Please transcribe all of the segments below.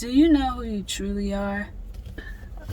Do you know who you truly are?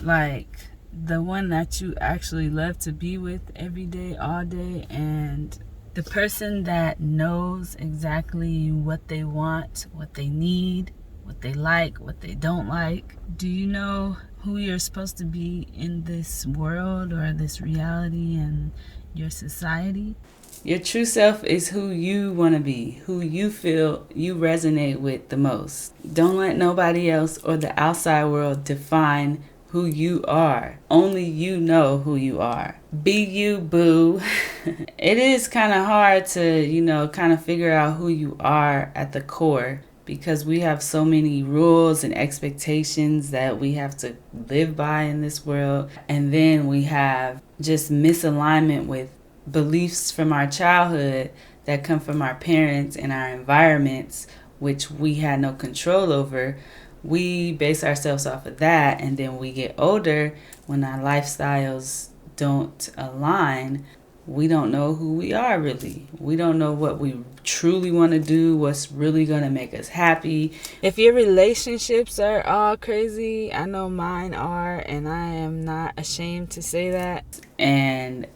Like, the one that you actually love to be with every day, all day, and the person that knows exactly what they want, what they need, what they like, what they don't like. Do you know who you're supposed to be in this world or this reality and your society? Your true self is who you want to be, who you feel you resonate with the most. Don't let nobody else or the outside world define who you are. Only you know who you are. Be you, boo. It is kind of hard to, kind of figure out who you are at the core, because we have so many rules and expectations that we have to live by in this world. And then we have just misalignment with beliefs from our childhood that come from our parents and our environments, which we had no control over. We base ourselves off of that, and then we get older, when our lifestyles don't align, we don't know who we are really. We don't know what we truly want to do, what's really going to make us happy. If your relationships are all crazy, I know mine are, and I am not ashamed to say that. And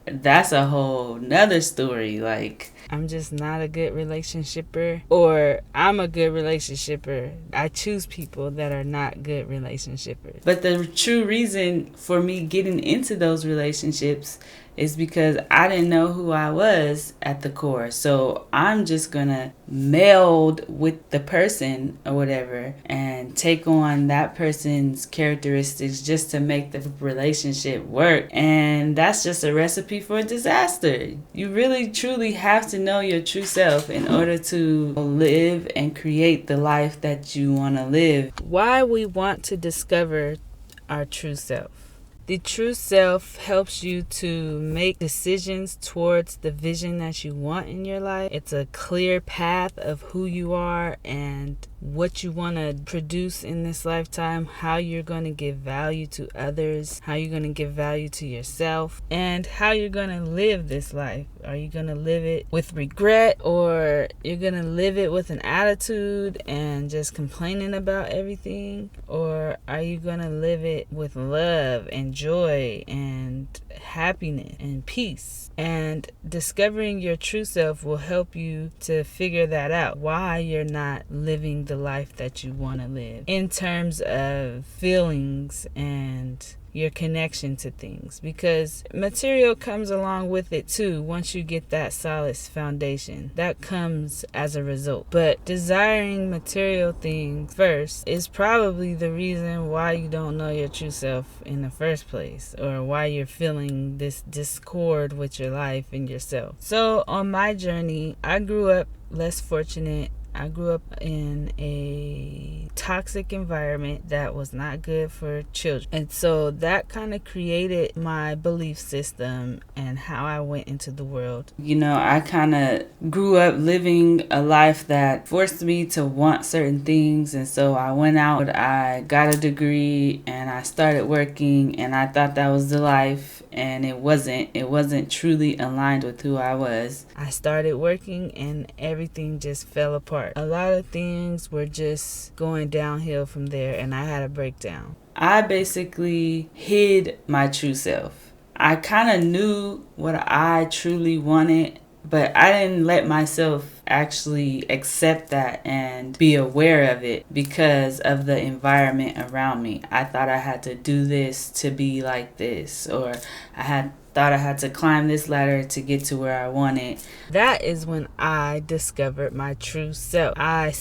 that's a whole nother story. Like, I'm just not a good relationshipper, or I'm a good relationshipper. I choose people that are not good relationshippers. But the true reason for me getting into those relationships is because I didn't know who I was at the core. So I'm just gonna meld with the person or whatever and take on that person's characteristics just to make the relationship work. And that's just a recipe for disaster. You really truly have to know your true self in order to live and create the life that you want to live. Why we want to discover our true self. The true self helps you to make decisions towards the vision that you want in your life. It's a clear path of who you are and what you want to produce in this lifetime, how you're going to give value to others, how you're going to give value to yourself, and how you're going to live this life. Are you going to live it with regret, or you're going to live it with an attitude and just complaining about everything? Or are you going to live it with love and joy and happiness and peace? And discovering your true self will help you to figure that out, why you're not living the life that you want to live in terms of feelings and your connection to things, because material comes along with it too. Once you get that solid foundation, that comes as a result. But desiring material things first is probably the reason why you don't know your true self in the first place, or why you're feeling this discord with your life and yourself. So on my journey, I grew up less fortunate. I grew up in a toxic environment that was not good for children. And so that kind of created my belief system and how I went into the world. I kind of grew up living a life that forced me to want certain things. And so I went out, I got a degree, and I started working, and I thought that was the life. And it wasn't truly aligned with who I was. I started working and everything just fell apart. A lot of things were just going downhill from there, and I had a breakdown. I basically hid my true self. I kind of knew what I truly wanted, but I didn't let myself actually accept that and be aware of it because of the environment around me. I thought I had to do this to be like this, or thought I had to climb this ladder to get to where I wanted. That is when I discovered my true self. I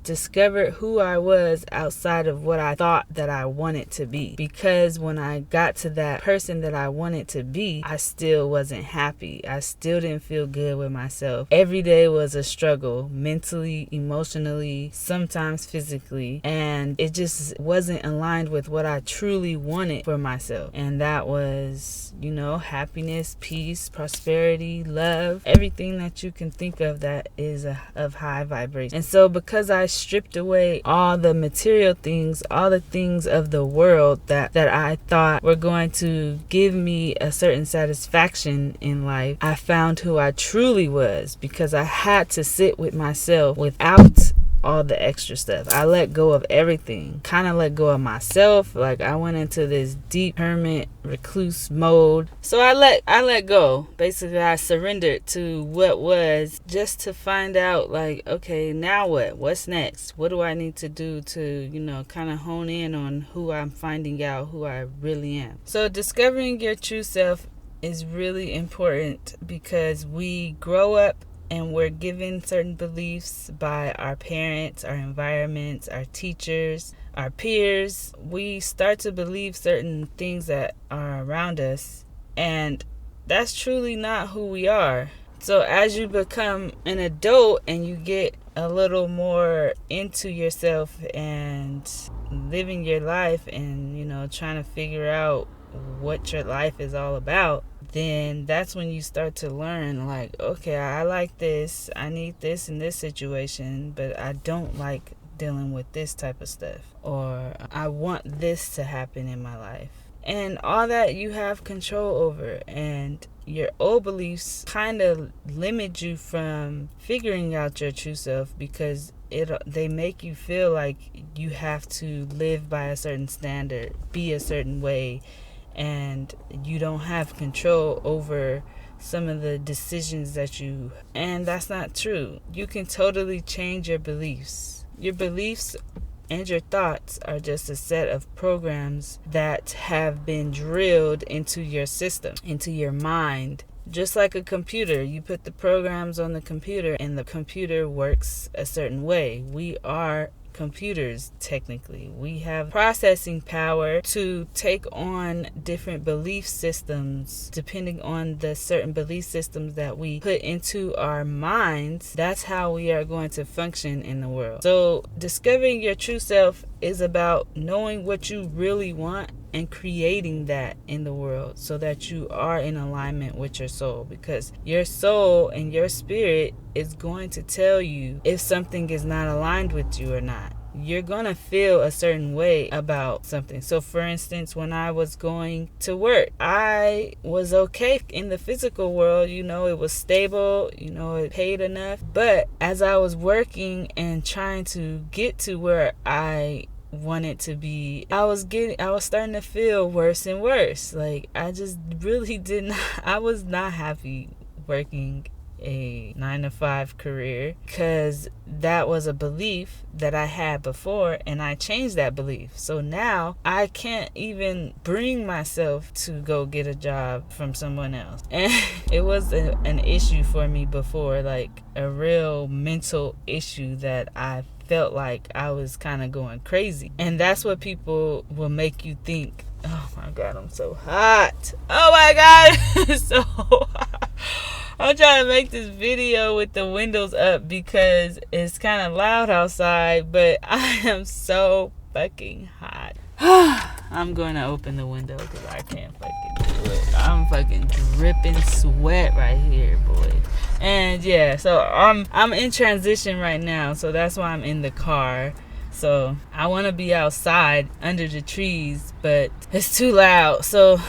discovered who I was outside of what I thought that I wanted to be. Because when I got to that person that I wanted to be, I still wasn't happy. I still didn't feel good with myself. Every day was a struggle, mentally, emotionally, sometimes physically, and it just wasn't aligned with what I truly wanted for myself. And that was, happiness, peace, prosperity, love, everything that you can think of that is of high vibration. And so because I stripped away all the material things, all the things of the world that I thought were going to give me a certain satisfaction in life, I found who I truly was, because I had to sit with myself without all the extra stuff. I let go of everything. Kind of let go of myself. Like, I went into this deep hermit recluse mode. So I let go. Basically, I surrendered to what was, just to find out, like, okay, now what? What's next? What do I need to do to, kind of hone in on who I'm finding out who I really am? So discovering your true self is really important, because we grow up and we're given certain beliefs by our parents, our environments, our teachers, our peers. We start to believe certain things that are around us, and that's truly not who we are. So as you become an adult and you get a little more into yourself and living your life and, trying to figure out what your life is all about, then that's when you start to learn, like, okay, I like this, I need this in this situation, but I don't like dealing with this type of stuff, or I want this to happen in my life. And all that you have control over, and your old beliefs kind of limit you from figuring out your true self, because they make you feel like you have to live by a certain standard, be a certain way, and you don't have control over some of the decisions and that's not true. You can totally change your beliefs. Your beliefs and your thoughts are just a set of programs that have been drilled into your system, into your mind. Just like a computer, you put the programs on the computer and the computer works a certain way. We are computers, technically. We have processing power to take on different belief systems depending on the certain belief systems that we put into our minds. That's how we are going to function in the world. So discovering your true self is about knowing what you really want and creating that in the world, so that you are in alignment with your soul, because your soul and your spirit is going to tell you if something is not aligned with you or not. You're going to feel a certain way about something. So for instance, when I was going to work, I was okay in the physical world. It was stable, it paid enough. But as I was working and trying to get to where I wanted to be, I was starting to feel worse and worse. Like, I just really I was not happy working a 9-to-5 career, because that was a belief that I had before, and I changed that belief. So now I can't even bring myself to go get a job from someone else. And it was an issue for me before, like a real mental issue that I felt like I was kind of going crazy. And that's what people will make you think. Oh my God, I'm so hot. Oh my God, it's so hot. I'm trying to make this video with the windows up because it's kind of loud outside, but I am so fucking hot. I'm going to open the window because I can't fucking do it. I'm fucking dripping sweat right here, boy. And yeah, so I'm in transition right now, so that's why I'm in the car. So I want to be outside under the trees, but it's too loud. So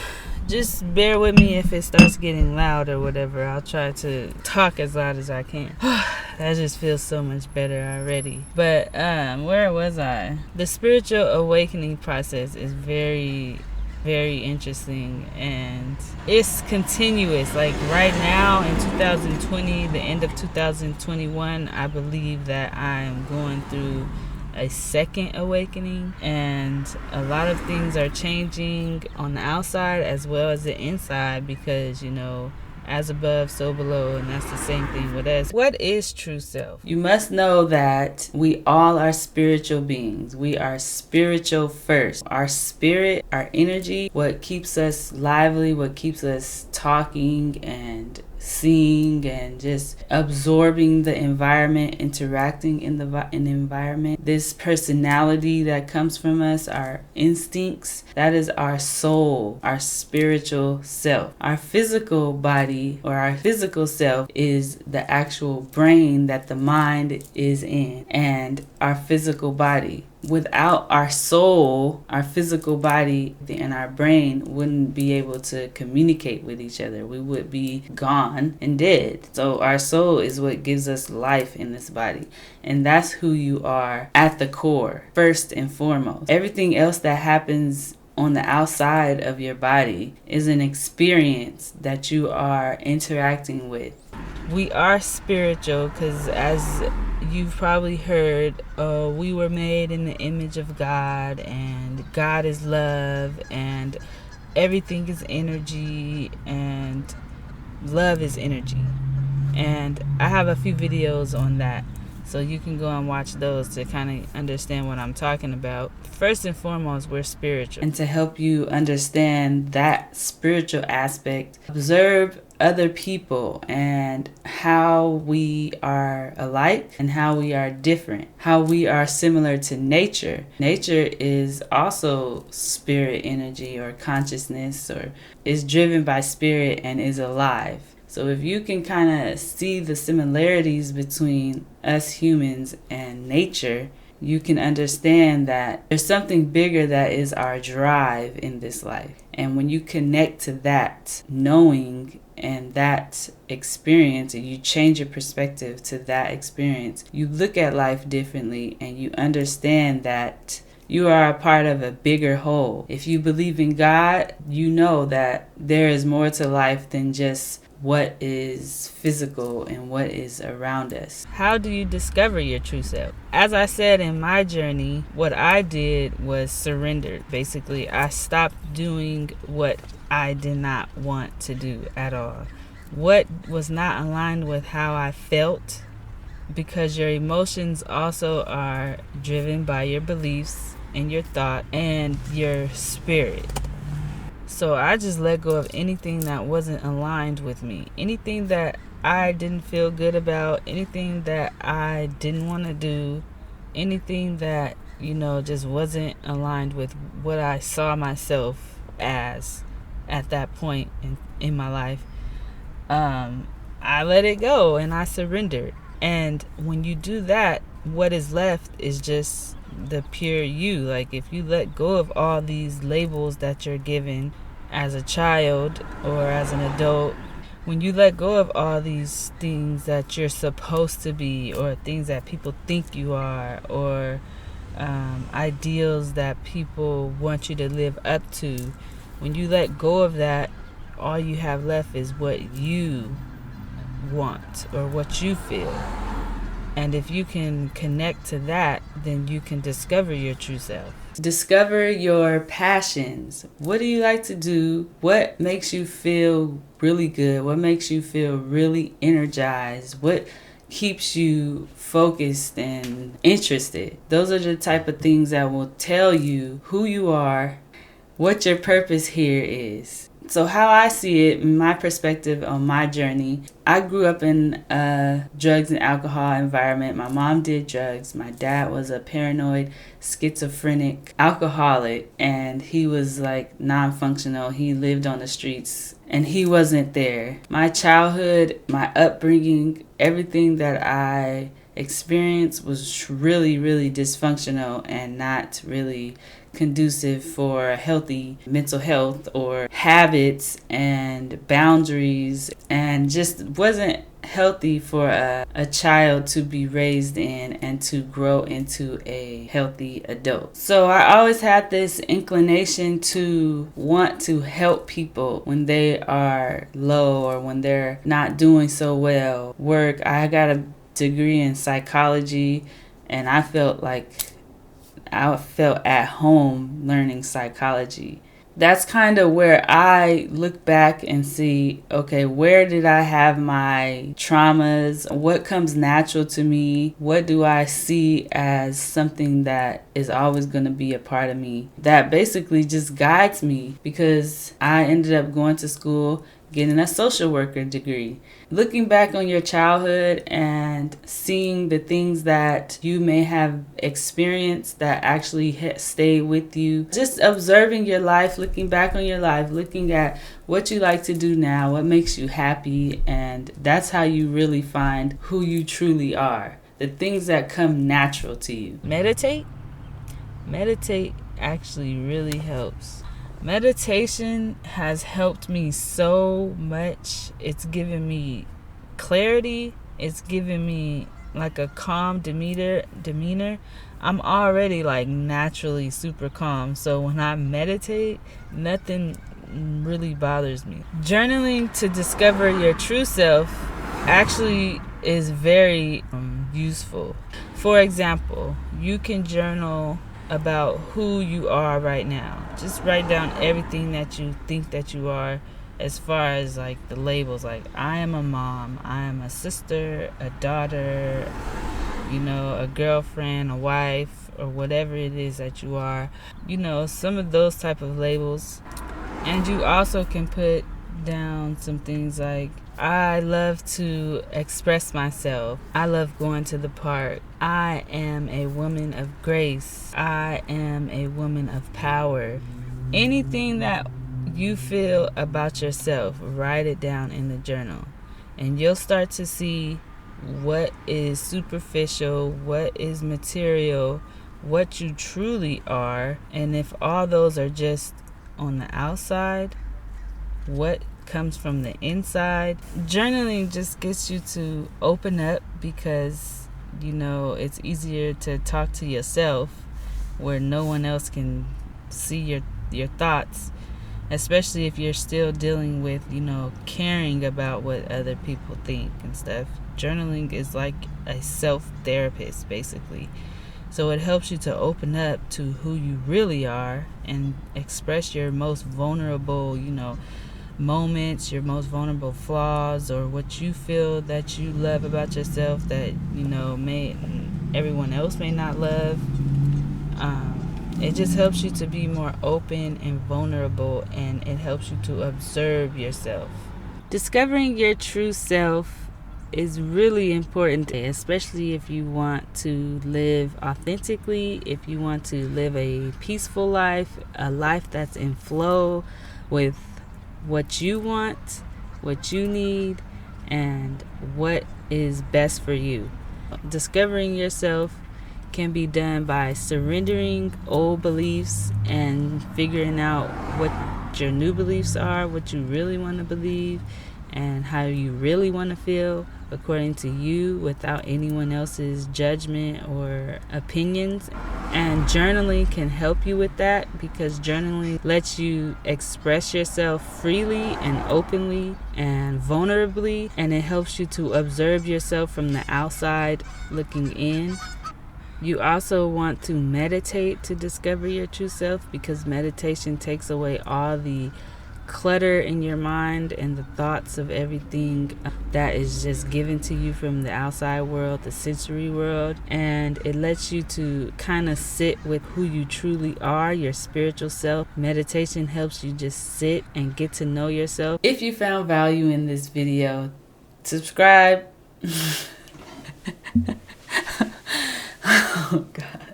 just bear with me if it starts getting loud or whatever. I'll try to talk as loud as I can. That just feels so much better already. But where was I? The spiritual awakening process is very, very interesting, and it's continuous. Like right now in 2020, the end of 2021, I believe that I am going through a second awakening, and a lot of things are changing on the outside as well as the inside, because as above, so below, and that's the same thing with us. What is true self? You must know that we all are spiritual beings. We are spiritual first. Our spirit, our energy, what keeps us lively, what keeps us talking and seeing and just absorbing the environment, interacting in the environment. This personality that comes from us, our instincts, that is our soul, our spiritual self. Our physical body or our physical self is the actual brain that the mind is in, and our physical body. without our soul, our physical body and our brain wouldn't be able to communicate with each other. We would be gone and dead. So our soul is what gives us life in this body. And that's who you are at the core, first and foremost. Everything else that happens on the outside of your body is an experience that you are interacting with. We are spiritual because, as you've probably heard, we were made in the image of God, and God is love, and everything is energy, and love is energy. And I have a few videos on that, so you can go and watch those to kind of understand what I'm talking about. First and foremost, we're spiritual. And to help you understand that spiritual aspect, observe other people and how we are alike and how we are different, how we are similar to nature. Nature is also spirit energy or consciousness, or is driven by spirit and is alive. So if you can kind of see the similarities between us humans and nature, you can understand that there's something bigger that is our drive in this life. And when you connect to that knowing and that experience, and you change your perspective to that experience, you look at life differently, and you understand that you are a part of a bigger whole. If you believe in God, you know that there is more to life than just what is physical and what is around us. How do you discover your true self? As I said in my journey, what I did was surrender. Basically, I stopped doing what I did not want to do at all. What was not aligned with how I felt, because your emotions also are driven by your beliefs and your thought and your spirit. So I just let go of anything that wasn't aligned with me. Anything that I didn't feel good about, anything that I didn't want to do, anything that, just wasn't aligned with what I saw myself as at that point in my life. I let it go and I surrendered. And when you do that, what is left is just the pure you. Like, if you let go of all these labels that you're given as a child or as an adult, when you let go of all these things that you're supposed to be, or things that people think you are, or ideals that people want you to live up to, when you let go of that, all you have left is what you want or what you feel. And if you can connect to that, then you can discover your true self. Discover your passions. What do you like to do? What makes you feel really good? What makes you feel really energized? What keeps you focused and interested? Those are the type of things that will tell you who you are, what your purpose here is. So how I see it, my perspective on my journey, I grew up in a drugs and alcohol environment. My mom did drugs. My dad was a paranoid, schizophrenic alcoholic, and he was like non-functional. He lived on the streets and he wasn't there. My childhood, my upbringing, everything that I experienced was really, really dysfunctional and not really conducive for healthy mental health or habits and boundaries, and just wasn't healthy for a child to be raised in and to grow into a healthy adult. So I always had this inclination to want to help people when they are low or when they're not doing so well. I got a degree in psychology, and I felt at home learning psychology. That's kind of where I look back and see, okay, where did I have my traumas? What comes natural to me? What do I see as something that is always going to be a part of me that basically just guides me? Because I ended up going to school, getting a social worker degree. Looking back on your childhood and seeing the things that you may have experienced that actually stay with you, just observing your life, looking back on your life, looking at what you like to do now, what makes you happy, and that's how you really find who you truly are, the things that come natural to you. Meditate. meditate actually really helps. Meditation has helped me so much. It's given me clarity. It's given me like a calm demeanor. I'm already like naturally super calm. So when I meditate, nothing really bothers me. Journaling to discover your true self actually is very useful. For example, you can journal about who you are right now. Just write down everything that you think that you are, as far as like the labels, like I am a mom, I am a sister, a daughter, a girlfriend, a wife, or whatever it is that you are, some of those type of labels. And you also can put down some things like, I love to express myself. I love going to the park. I am a woman of grace. I am a woman of power. Anything that you feel about yourself, write it down in the journal. And you'll start to see what is superficial, what is material, what you truly are. And if all those are just on the outside, what comes from the inside. Journaling just gets you to open up, because it's easier to talk to yourself where no one else can see your thoughts, especially if you're still dealing with caring about what other people think and stuff. Journaling is like a self-therapist basically. So it helps you to open up to who you really are and express your most vulnerable moments, your most vulnerable flaws, or what you feel that you love about yourself that may everyone else may not love. It just helps you to be more open and vulnerable, and it helps you to observe yourself. Discovering your true self is really important, especially if you want to live authentically, if you want to live a peaceful life, a life that's in flow with what you want, what you need, and what is best for you. Discovering yourself can be done by surrendering old beliefs and figuring out what your new beliefs are, what you really want to believe, and how you really want to feel according to you, without anyone else's judgment or opinions. And journaling can help you with that, because journaling lets you express yourself freely and openly and vulnerably, and it helps you to observe yourself from the outside looking in. You also want to meditate to discover your true self, because meditation takes away all the clutter in your mind and the thoughts of everything that is just given to you from the outside world, the sensory world, and it lets you to kind of sit with who you truly are, your spiritual self. Meditation helps you just sit and get to know yourself. If you found value in this video, subscribe. Oh God.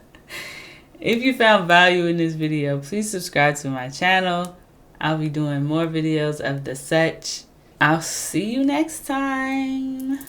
If you found value in this video, please subscribe to my channel. I'll be doing more videos of the such. I'll see you next time.